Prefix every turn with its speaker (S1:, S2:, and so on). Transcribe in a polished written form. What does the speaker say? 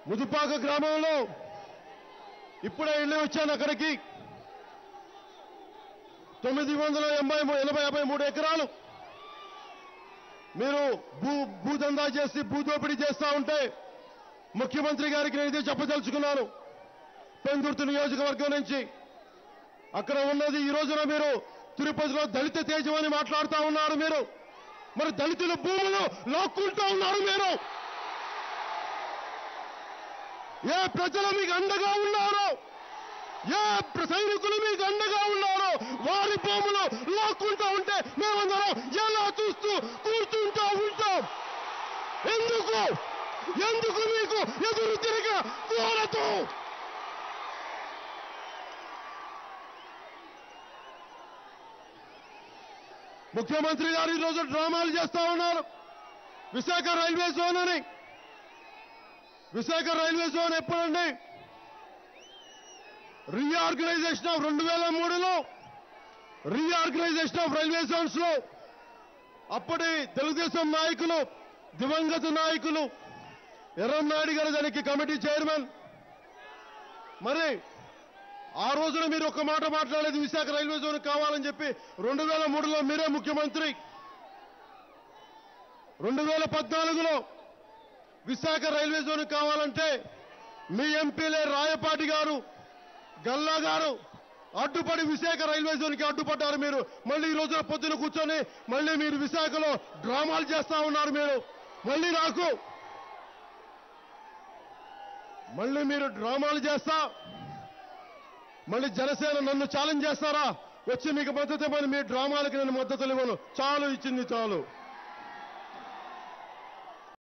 S1: ముదుపాక గ్రామంలో ఇప్పుడే వెళ్ళి వచ్చాను. అక్కడికి 983 ఎకరాలు మీరు భూదందా చేసి భూదోపిడీ చేస్తా ఉంటే ముఖ్యమంత్రి గారికి నేను ఇదే చెప్పదలుచుకున్నాను. పెందుర్తి నియోజకవర్గం నుంచి అక్కడ ఉన్నది ఈ రోజున మీరు తిరుపతిలో దళిత తేజం అని మాట్లాడుతూ ఉన్నారు. మీరు మరి దళితుల భూములు లాక్కుంటూ ఉన్నారు. మీరు ఏ ప్రజలు మీకు అండగా ఉన్నారో, ఏ సైనికులు మీకు అండగా ఉన్నారో వారి భూములు లాక్కుంటూ ఉంటే మేమందరం ఎలా చూస్తూ కూర్చుంటూ ఉంటాం? ఎందుకు మీకు ఎదురు తిరిగా కూడదు? ముఖ్యమంత్రి గారు ఈరోజు డ్రామాలు చేస్తా ఉన్నారు. విశాఖ రైల్వే జోన్ అని. విశాఖ రైల్వే జోన్ ఎప్పుడండి? రీఆర్గనైజేషన్ ఆఫ్ 2003లో రీఆర్గనైజేషన్ ఆఫ్ రైల్వే జోన్స్ లో అప్పటి తెలుగుదేశం నాయకులు, దివంగత నాయకులు ఎర్రన్నాయుడు గారు దానికి కమిటీ చైర్మన్. మరి ఆ రోజున మీరు ఒక్క మాట మాట్లాడలేదు విశాఖ రైల్వే జోన్ కావాలని చెప్పి. 2003లో మీరే ముఖ్యమంత్రి. 2014లో విశాఖ రైల్వే జోన్ కావాలంటే మీ ఎంపీలే రాయపాటి గారు, గల్లా గారు అడ్డుపడి విశాఖ రైల్వే జోన్కి అడ్డుపడ్డారు. మీరు మళ్ళీ ఈ రోజున పొద్దున కూర్చొని మళ్ళీ మీరు విశాఖలో డ్రామాలు చేస్తా ఉన్నారు. మీరు మళ్ళీ మీరు డ్రామాలు చేస్తా మళ్ళీ జనసేన నన్ను ఛాలెంజ్ చేస్తారా? వచ్చి మీకు మద్దతు ఇవ్వని మీ డ్రామాలకి నేను మద్దతులు ఇవ్వను. చాలు, ఇచ్చింది చాలు.